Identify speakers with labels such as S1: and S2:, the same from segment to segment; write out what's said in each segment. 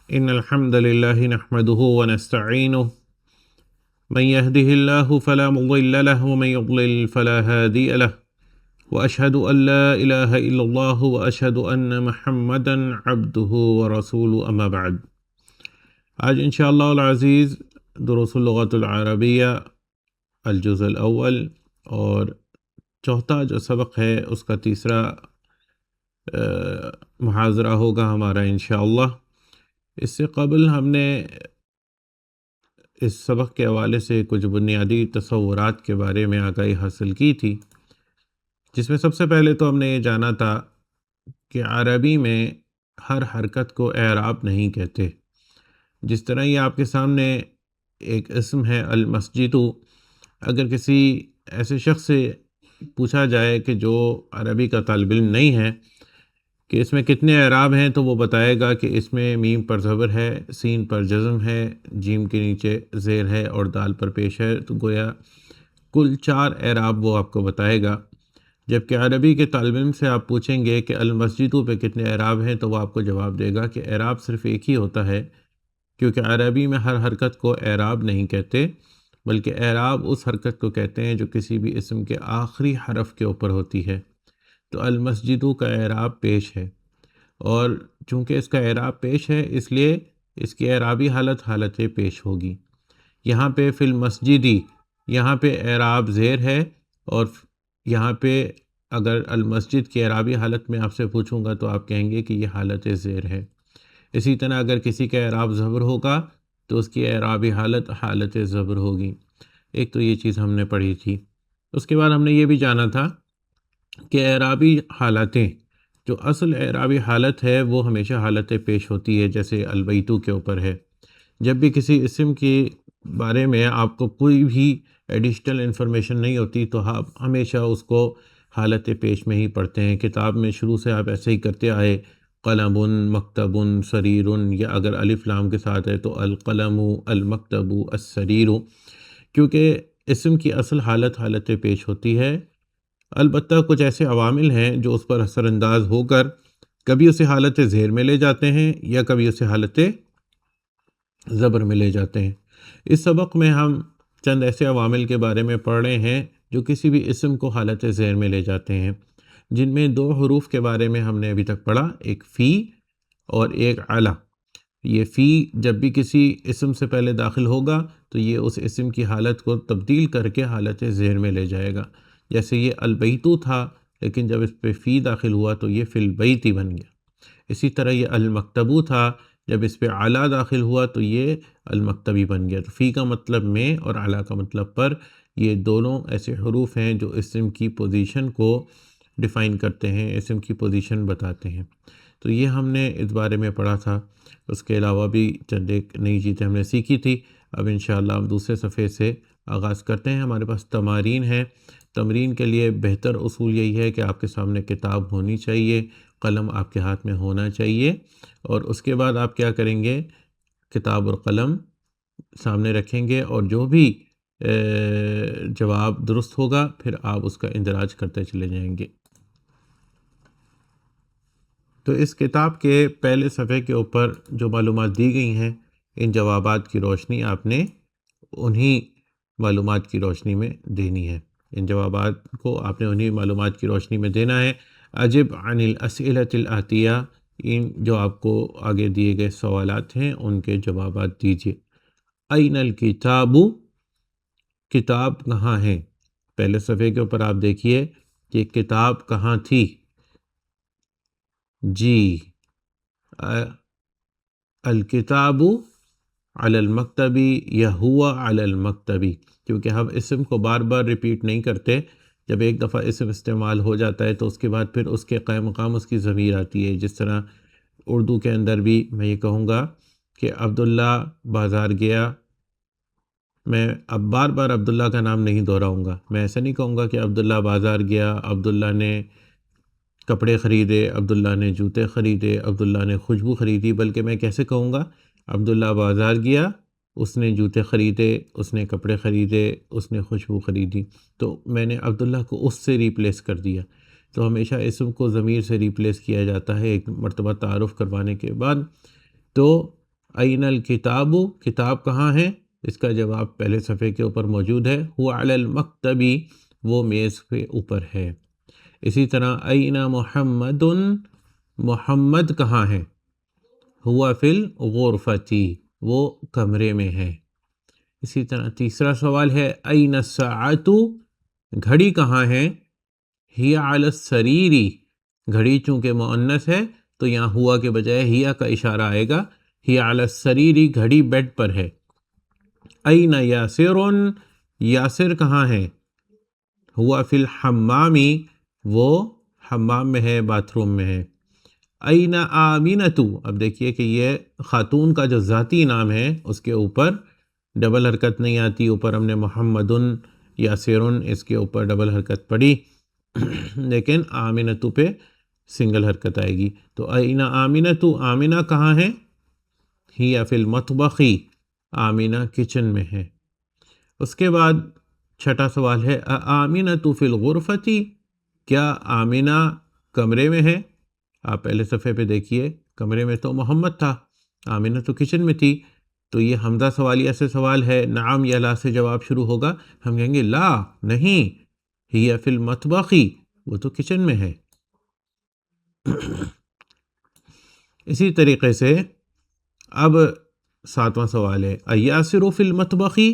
S1: إن الحمد لله نحمده ونستعينه من يهده الله فلا مضل له ومن يضلل فلا هادي له وأشهد أن لا إله إلا الله وأشهد أن محمدا عبده ورسوله أما بعد. آج انشاءاللہ العزیز دروس اللغة العربیہ الجزء الاول اور چوتھا جو سبق ہے اس کا تیسرا محاضرہ ہوگا ہمارا انشاءاللہ۔ اس سے قبل ہم نے اس سبق کے حوالے سے کچھ بنیادی تصورات کے بارے میں آگاہی حاصل کی تھی، جس میں سب سے پہلے تو ہم نے یہ جانا تھا کہ عربی میں ہر حرکت کو اعراب نہیں کہتے۔ جس طرح یہ آپ کے سامنے ایک اسم ہے المسجد، اگر کسی ایسے شخص سے پوچھا جائے کہ جو عربی کا طالب علم نہیں ہے کہ اس میں کتنے اعراب ہیں، تو وہ بتائے گا کہ اس میں میم پر زبر ہے، سین پر جزم ہے، جیم کے نیچے زیر ہے اور دال پر پیش ہے، تو گویا کل 4 اعراب وہ آپ کو بتائے گا۔ جبکہ عربی کے طالب علم سے آپ پوچھیں گے کہ المسجد پہ کتنے اعراب ہیں، تو وہ آپ کو جواب دے گا کہ اعراب صرف ایک ہی ہوتا ہے، کیونکہ عربی میں ہر حرکت کو اعراب نہیں کہتے، بلکہ اعراب اس حرکت کو کہتے ہیں جو کسی بھی اسم کے آخری حرف کے اوپر ہوتی ہے۔ تو المسجد کا اعراب پیش ہے، اور چونکہ اس کا اعراب پیش ہے اس لیے اس کی اعرابی حالت پیش ہوگی۔ یہاں پہ فی المسجدی، یہاں پہ اعراب زیر ہے، اور یہاں پہ اگر المسجد کی اعرابی حالت میں آپ سے پوچھوں گا تو آپ کہیں گے کہ یہ حالت زیر ہے۔ اسی طرح اگر کسی کا اعراب زبر ہوگا تو اس کی اعرابی حالت زبر ہوگی۔ ایک تو یہ چیز ہم نے پڑھی تھی۔ اس کے بعد ہم نے یہ بھی جانا تھا کہ اعرابی حالتیں، جو اصل اعرابی حالت ہے وہ ہمیشہ حالت پیش ہوتی ہے، جیسے البیتو کے اوپر ہے۔ جب بھی کسی اسم کے بارے میں آپ کو کوئی بھی ایڈیشنل انفارمیشن نہیں ہوتی تو آپ ہمیشہ اس کو حالت پیش میں ہی پڑھتے ہیں۔ کتاب میں شروع سے آپ ایسے ہی کرتے آئے، قلم، مکتب، سریر، یا اگر الف لام کے ساتھ ہے تو القلم، المکتب، السریر، کیونکہ اسم کی اصل حالت پیش ہوتی ہے۔ البتہ کچھ ایسے عوامل ہیں جو اس پر اثر انداز ہو کر کبھی اسے حالت زیر میں لے جاتے ہیں یا کبھی اسے حالت زبر میں لے جاتے ہیں۔ اس سبق میں ہم چند ایسے عوامل کے بارے میں پڑھ رہے ہیں جو کسی بھی اسم کو حالت زیر میں لے جاتے ہیں، جن میں 2 حروف کے بارے میں ہم نے ابھی تک پڑھا، ایک فی اور ایک علی۔ یہ فی جب بھی کسی اسم سے پہلے داخل ہوگا تو یہ اس اسم کی حالت کو تبدیل کر کے حالت زیر میں لے جائے گا۔ جیسے یہ البیتو تھا، لیکن جب اس پہ فی داخل ہوا تو یہ فی البیتی بن گیا۔ اسی طرح یہ المکتبو تھا، جب اس پہ اعلیٰ داخل ہوا تو یہ المکتبی بن گیا۔ تو فی کا مطلب میں اور اعلیٰ کا مطلب پر، یہ دونوں ایسے حروف ہیں جو اسم کی پوزیشن کو ڈیفائن کرتے ہیں، اسم کی پوزیشن بتاتے ہیں۔ تو یہ ہم نے اس بارے میں پڑھا تھا۔ اس کے علاوہ بھی چند ایک نئی چیزیں ہم نے سیکھی تھی۔ اب انشاءاللہ ہم دوسرے صفحے سے آغاز کرتے ہیں۔ ہمارے پاس تمارین ہے۔ تمرین کے لیے بہتر اصول یہی ہے کہ آپ کے سامنے کتاب ہونی چاہیے، قلم آپ کے ہاتھ میں ہونا چاہیے، اور اس کے بعد آپ کیا کریں گے، کتاب اور قلم سامنے رکھیں گے، اور جو بھی جواب درست ہوگا پھر آپ اس کا اندراج کرتے چلے جائیں گے۔ تو اس کتاب کے پہلے صفحے کے اوپر جو معلومات دی گئی ہیں، ان جوابات کی روشنی آپ نے انہی معلومات کی روشنی میں دینی ہے۔ ان جوابات کو آپ نے انہی معلومات کی روشنی میں دینا ہے۔ اجب عن الاسئلۃ الآتیہ، ان جو آپ کو آگے دیے گئے سوالات ہیں ان کے جوابات دیجیے۔ این الکتاب، کتاب کہاں ہے؟ پہلے صفحے کے اوپر آپ دیکھیے کہ کتاب کہاں تھی۔ جی، الکتاب علی المکتبی یا ہوا علی المکتبی، کیونکہ ہم اسم کو بار بار ریپیٹ نہیں کرتے۔ جب ایک دفعہ اسم استعمال ہو جاتا ہے تو اس کے بعد پھر اس کے قائم مقام اس کی ضمیر آتی ہے۔ جس طرح اردو کے اندر بھی میں یہ کہوں گا کہ عبداللہ بازار گیا، میں اب بار بار عبداللہ کا نام نہیں دہراؤں گا۔ میں ایسا نہیں کہوں گا کہ عبداللہ بازار گیا، عبداللہ نے کپڑے خریدے، عبداللہ نے جوتے خریدے، عبداللہ نے خوشبو خریدی، بلکہ میں کیسے کہوں گا، عبداللہ بازار گیا، اس نے جوتے خریدے، اس نے کپڑے خریدے، اس نے خوشبو خریدی۔ تو میں نے عبداللہ کو اس سے ریپلیس کر دیا۔ تو ہمیشہ اسم کو ضمیر سے ریپلیس کیا جاتا ہے ایک مرتبہ تعارف کروانے کے بعد۔ تو این الکتاب، کتاب کہاں ہے؟ اس کا جواب پہلے صفحے کے اوپر موجود ہے، هو علی المکتبی، وہ میز کے اوپر ہے۔ اسی طرح این محمد، محمد کہاں ہے؟ ہوا فی الغرفتی، وہ کمرے میں ہے۔ اسی طرح تیسرا سوال ہے این الساعۃ، گھڑی کہاں ہے؟ ہی علی السریری، گھڑی چونکہ مؤنث ہے تو یہاں ہوا کے بجائے ہیا کا اشارہ آئے گا، ہی علی السریری، گھڑی بیڈ پر ہے۔ این یاسر، یاسر کہاں ہے؟ ہوا فی الحمامی، وہ حمام میں ہے، باتھ روم میں ہے۔ این آمینۃ، اب دیکھیے کہ یہ خاتون کا جو ذاتی نام ہے اس کے اوپر ڈبل حرکت نہیں آتی، اوپر ہم نے محمدن یاسرن اس کے اوپر ڈبل حرکت پڑی، لیکن آمینۃ پہ سنگل حرکت آئے گی۔ تو این آمینۃ، آمینہ کہاں ہے؟ ہی فی المطبخی، آمینہ کچن میں ہے۔ اس کے بعد چھٹا سوال ہے آمینۃ فی الغرفتی، کیا آمینہ کمرے میں ہے؟ آپ پہلے صفحے پہ دیکھیے، کمرے میں تو محمد تھا، آمینہ تو کچن میں تھی، تو یہ حمزہ سوالیہ سے سوال ہے، نعم یا لا سے جواب شروع ہوگا، ہم کہیں گے لا، نہیں، ہی فی المطبخی، وہ تو کچن میں ہے۔ اسی طریقے سے اب ساتواں سوال ہے ایاسر فی المطبخی،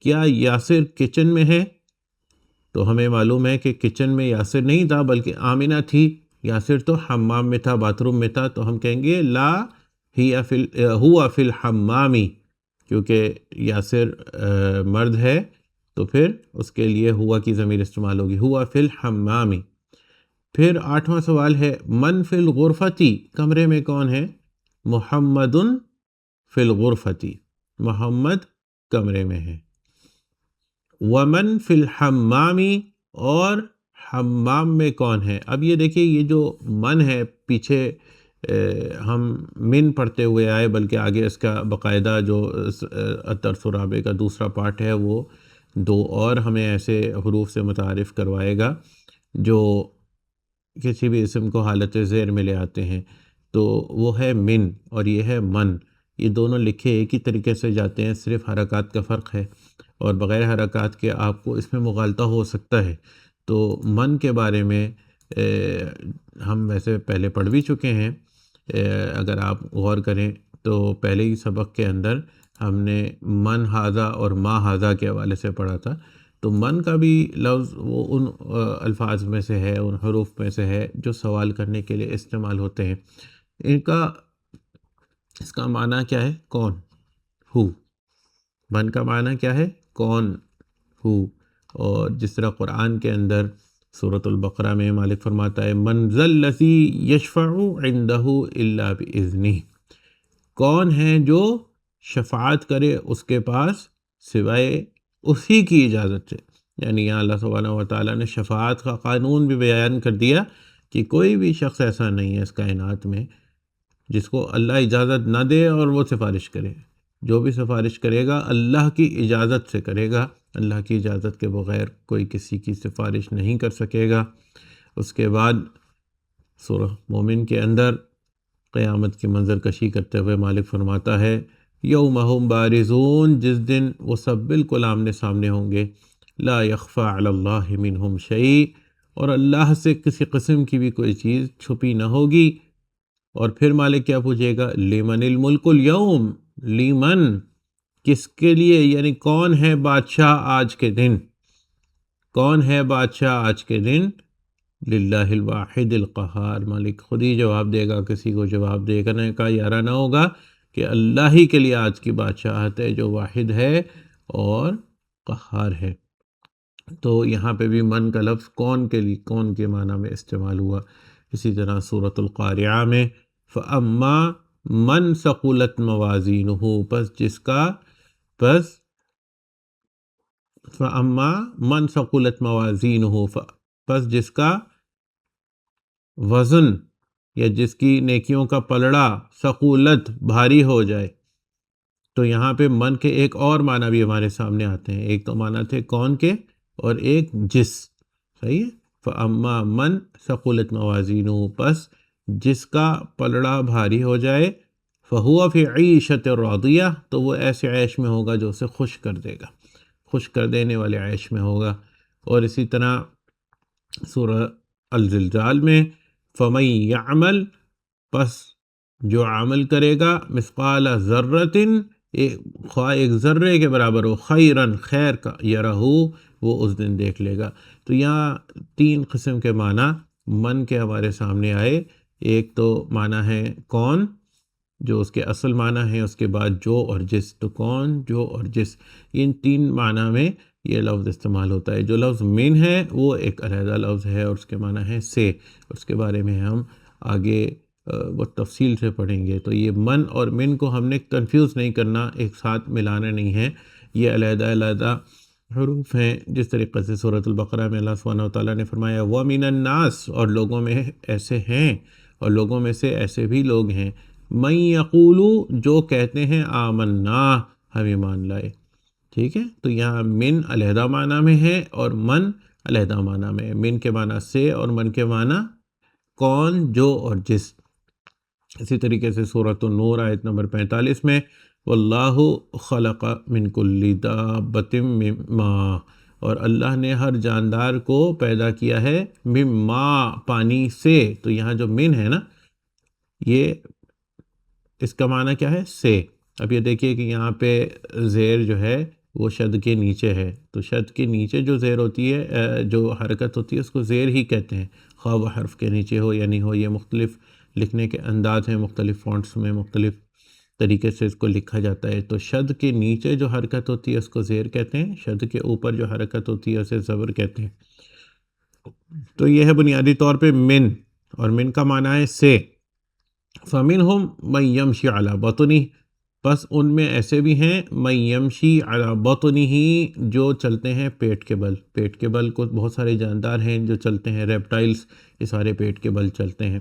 S1: کیا یاسر کچن میں ہے؟ تو ہمیں معلوم ہے کہ کچن میں یاسر نہیں تھا بلکہ آمینہ تھی، یاسر تو حمام میں تھا، باتھ روم میں تھا، تو ہم کہیں گے لا ہوا فی الحمامی، کیونکہ یاسر مرد ہے تو پھر اس کے لیے ہوا کی ضمیر استعمال ہوگی، ہوا فی الحمامی۔ پھر آٹھواں سوال ہے من فی الغرفتی، کمرے میں کون ہے؟ محمد فی الغرفتی، محمد کمرے میں ہے۔ ومن فی الحمامی، اور حمام میں کون ہے؟ اب یہ دیکھیے یہ جو من ہے، پیچھے ہم من پڑھتے ہوئے آئے، بلکہ آگے اس کا باقاعدہ جو الدرس الرابع کا دوسرا پارٹ ہے وہ دو اور ہمیں ایسے حروف سے متعارف کروائے گا جو کسی بھی اسم کو حالت زیر میں لے آتے ہیں، تو وہ ہے من اور یہ ہے من، یہ دونوں لکھے ایک ہی طریقے سے جاتے ہیں، صرف حرکات کا فرق ہے، اور بغیر حرکات کے آپ کو اس میں مغالطہ ہو سکتا ہے۔ تو من کے بارے میں ہم ویسے پہلے پڑھ بھی چکے ہیں، اگر آپ غور کریں تو پہلے ہی سبق کے اندر ہم نے من ہاذا اور ما ہاذا کے حوالے سے پڑھا تھا۔ تو من کا بھی لفظ وہ ان الفاظ میں سے ہے، ان حروف میں سے ہے جو سوال کرنے کے لیے استعمال ہوتے ہیں۔ اس کا معنی کیا ہے؟ کون، ہو، من کا معنی کیا ہے؟ کون، ہو۔ اور جس طرح قرآن کے اندر سورۃ البقرہ میں مالک فرماتا ہے من ذا الذی یشفع عندہ الا باذنہ، کون ہے جو شفاعت کرے اس کے پاس سوائے اسی کی اجازت سے، یعنی یہاں اللہ سبحانہ و تعالیٰ نے شفاعت کا قانون بھی بیان کر دیا کہ کوئی بھی شخص ایسا نہیں ہے اس کائنات میں جس کو اللہ اجازت نہ دے اور وہ سفارش کرے، جو بھی سفارش کرے گا اللہ کی اجازت سے کرے گا، اللہ کی اجازت کے بغیر کوئی کسی کی سفارش نہیں کر سکے گا۔ اس کے بعد سورہ مومن کے اندر قیامت کی منظر کشی کرتے ہوئے مالک فرماتا ہے یوم ہم بارزون، جس دن وہ سب بالکل آمنے سامنے ہوں گے، لا یخفی علی اللہ منہم شیء، اور اللہ سے کسی قسم کی بھی کوئی چیز چھپی نہ ہوگی۔ اور پھر مالک کیا پوچھے گا؟ لمن الملک اليوم، لیمن، کس کے لیے، یعنی کون ہے بادشاہ آج کے دن، کون ہے بادشاہ آج کے دن؟ للہ الواحد القہار، مالک خود ہی جواب دے گا، کسی کو جواب دینے کا یارہ نہ ہوگا، کہ اللہ ہی کے لیے آج کی بادشاہت ہے جو واحد ہے اور قہار ہے۔ تو یہاں پہ بھی من کا لفظ کون کے لیے، کون کے معنی میں استعمال ہوا۔ اسی طرح سورۃ القارعہ میں فَأَمَّا مَنْ ثَقُلَتْ مَوَازِينُهُ، پس فَأَمَّا مَنْ ثَقُلَتْ مَوَازِينُهُ، پس جس کا وزن یا جس کی نیکیوں کا پلڑا ثقولت، بھاری ہو جائے، تو یہاں پہ من کے ایک اور معنی بھی ہمارے سامنے آتے ہیں، ایک تو معنی تھے کون کے اور ایک جس، صحیح ہے۔ فَأَمَّا مَنْ ثَقُلَتْ مَوَازِينُهُ، پس جس کا پلڑا بھاری ہو جائے، فہو فی عیشۃ راضیہ، تو وہ ایسے عیش میں ہوگا جو اسے خوش کر دے گا، خوش کر دینے والے عیش میں ہوگا۔ اور اسی طرح سورہ الزلزال میں فَمَن يَعْمَلْ، پس جو عمل کرے گا، مثقال ذرۃ، خواہ ایک ذرے کے برابر ہو، خیرن، خیر کا، یرہ، وہ اس دن دیکھ لے گا۔ تو یہاں تین قسم کے معنی من کے ہمارے سامنے آئے۔ ایک تو معنی ہے کون، جو اس کے اصل معنی ہے، اس کے بعد جو اور جس، تو کون، جو اور جس، ان تین معنی میں یہ لفظ استعمال ہوتا ہے۔ جو لفظ من ہے وہ ایک علیحدہ لفظ ہے اور اس کے معنی ہے سے، اس کے بارے میں ہم آگے وہ تفصیل سے پڑھیں گے۔ تو یہ من اور من کو ہم نے کنفیوز نہیں کرنا، ایک ساتھ ملانا نہیں ہے، یہ علیحدہ علیحدہ حروف ہیں۔ جس طریقے سے سورۃ البقرہ میں اللہ سبحانہ وتعالیٰ نے فرمایا وَمِنَ النَّاسِ، اور لوگوں میں ایسے ہیں، اور لوگوں میں سے ایسے بھی لوگ ہیں، مَن یقولو، جو کہتے ہیں آمنا، ہم ایمان لائے۔ ٹھیک ہے، تو یہاں من علیحدہ معنی میں ہے اور من علیحدہ معنی میں ہے۔ من کے معنی سے اور من کے معنی کون، جو اور جس۔ اسی طریقے سے سورۃ النور آیت نمبر 45 میں واللہ خلق من کل دابۃ من ماء، اور اللہ نے ہر جاندار کو پیدا کیا ہے من ماء، پانی سے۔ تو یہاں جو من ہے نا، یہ اس کا معنی کیا ہے، سے۔ اب یہ دیکھیے کہ یہاں پہ زیر جو ہے وہ شد کے نیچے ہے، تو شد کے نیچے جو زیر ہوتی ہے، جو حرکت ہوتی ہے، اس کو زیر ہی کہتے ہیں، خواہ وہ حرف کے نیچے ہو یا نہیں ہو۔ یہ مختلف لکھنے کے انداز ہیں، مختلف فونٹس میں مختلف طریقے سے اس کو لکھا جاتا ہے۔ تو شد کے نیچے جو حرکت ہوتی ہے اس کو زیر کہتے ہیں، شد کے اوپر جو حرکت ہوتی ہے اسے زبر کہتے ہیں۔ تو یہ ہے بنیادی طور پہ من، اور من کا معنی ہے سے۔ فَمِنْهُمْ مَن يَمْشِي عَلَى بَطْنِهِ، پس ان میں ایسے بھی ہیں مَن يَمْشِي عَلَى بَطْنِهِ، جو چلتے ہیں پیٹ کے بل۔ پیٹ کے بل کو بہت سارے جاندار ہیں جو چلتے ہیں، ریپٹائلز، یہ سارے پیٹ کے بل چلتے ہیں۔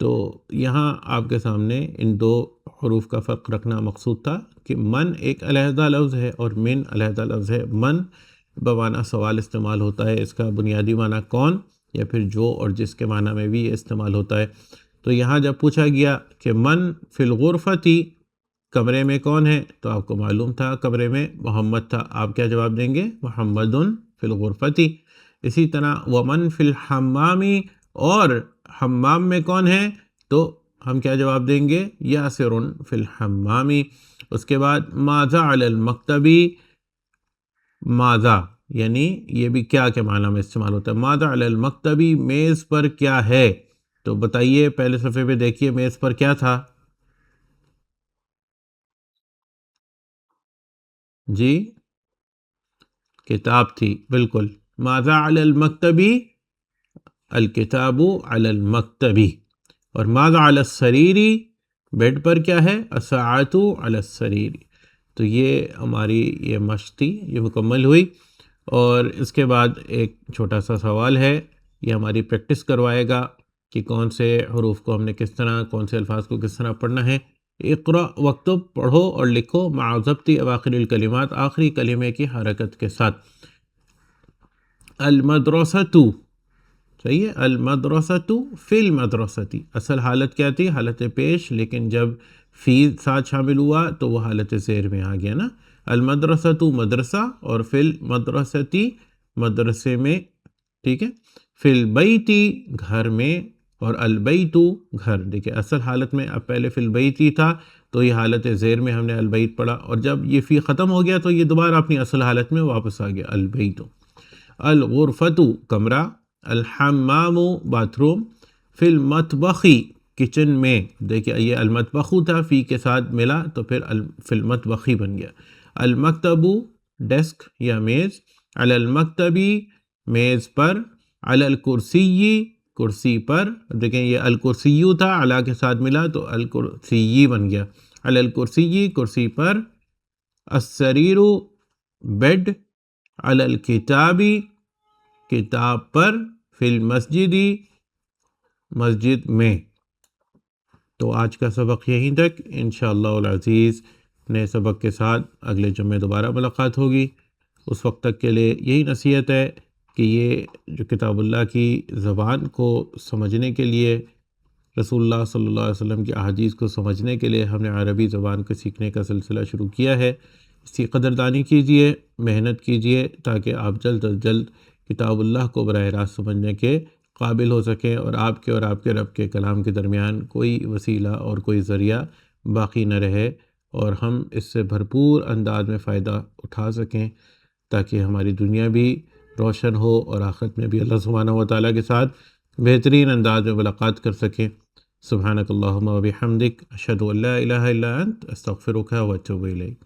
S1: تو یہاں آپ کے سامنے ان دو حروف کا فرق رکھنا مقصود تھا کہ من ایک علیحدہ لفظ ہے اور من علیحدہ لفظ ہے۔ من بمعنی سوال استعمال ہوتا ہے، اس کا بنیادی معنی کون یا پھر جو اور جس کے معنی میں بھی یہ استعمال ہوتا ہے۔ تو یہاں جب پوچھا گیا کہ من فی الغرفتی، کمرے میں کون ہے، تو آپ کو معلوم تھا کمرے میں محمد تھا، آپ کیا جواب دیں گے، محمد فی الغرفتی۔ اسی طرح ومن فی الحمام، اور حمام میں کون ہے، تو ہم کیا جواب دیں گے، یاسر فی الحمام۔ اس کے بعد ماذا علی المکتبی، ماذا یعنی یہ بھی کیا کے معنی میں استعمال ہوتا ہے، ماذا علی المکتبی، میز پر کیا ہے۔ تو بتائیے، پہلے صفحے پہ دیکھیے میز پر کیا تھا، جی کتاب تھی، بالکل۔ ماذا علی المکتبی، الکتاب علی المکتبی۔ اور ماذا علی السریری، بیڈ پر کیا ہے، الساعۃ علی السریر۔ تو یہ ہماری یہ مشق تھی، یہ مکمل ہوئی۔ اور اس کے بعد ایک چھوٹا سا سوال ہے، یہ ہماری پریکٹس کروائے گا کہ کون سے حروف کو ہم نے کس طرح، کون سے الفاظ کو کس طرح پڑھنا ہے۔ اقرأ واکتب، پڑھو اور لکھو، مع ضبط اواخر الکلمات، آخری کلمے کی حرکت کے ساتھ۔ المدرسۃ، صحیح ہے، المدرسۃ فی المدرسۃ، اصل حالت کیا تھی، حالت پیش، لیکن جب فی ساتھ شامل ہوا تو وہ حالت زیر میں آ گیا نا۔ المدرسۃ مدرسہ، اور فی المدرسۃ مدرسے میں، ٹھیک ہے۔ فی البیت گھر میں، اور البیت گھر۔ دیکھیں اصل حالت میں اب پہلے فی البیت تھا تو یہ حالت زیر میں ہم نے البیت پڑھا، اور جب یہ فی ختم ہو گیا تو یہ دوبارہ اپنی اصل حالت میں واپس آ گیا، البیت۔ الغرفۃ کمرہ، الحمام باتھ روم، فی المطبخ کچن میں۔ دیکھیں یہ المطبخ تھا، فی کے ساتھ ملا تو پھر فی المطبخ بن گیا۔ المکتب ڈیسک یا میز، علی المکتبی میز پر، علی الکرسی کرسی پر۔ دیکھیں یہ الکرسی تھا، علی کے ساتھ ملا تو الکرسی بن گیا، علی الکرسی کرسی پر۔ السریر بیڈ، علی الکتاب کتاب پر، فی المسجد مسجد میں۔ تو آج کا سبق یہیں تک، انشاءاللہ العزیز نئے سبق کے ساتھ اگلے جمعے دوبارہ ملاقات ہوگی۔ اس وقت تک کے لیے یہی نصیحت ہے کہ یہ جو کتاب اللہ کی زبان کو سمجھنے کے لیے رسول اللہ صلی اللہ علیہ وسلم کی احادیث کو سمجھنے کے لیے ہم نے عربی زبان کو سیکھنے کا سلسلہ شروع کیا ہے۔ اس کی قدردانی کیجیے، محنت کیجیے، تاکہ آپ جلد از جلد کتاب اللہ کو براہ راست سمجھنے کے قابل ہو سکیں اور آپ کے رب کے کلام کے درمیان کوئی وسیلہ اور کوئی ذریعہ باقی نہ رہے، اور ہم اس سے بھرپور انداز میں فائدہ اٹھا سکیں، تاکہ ہماری دنیا بھی روشن ہو اور آخرت میں بھی اللہ سبحانہ و تعالیٰ کے ساتھ بہترین انداز میں ملاقات کر سکیں۔ سبحانک اللہم و بحمدک، اشہد ان لا الہ الا انت، استغفرک و اتوب الیک۔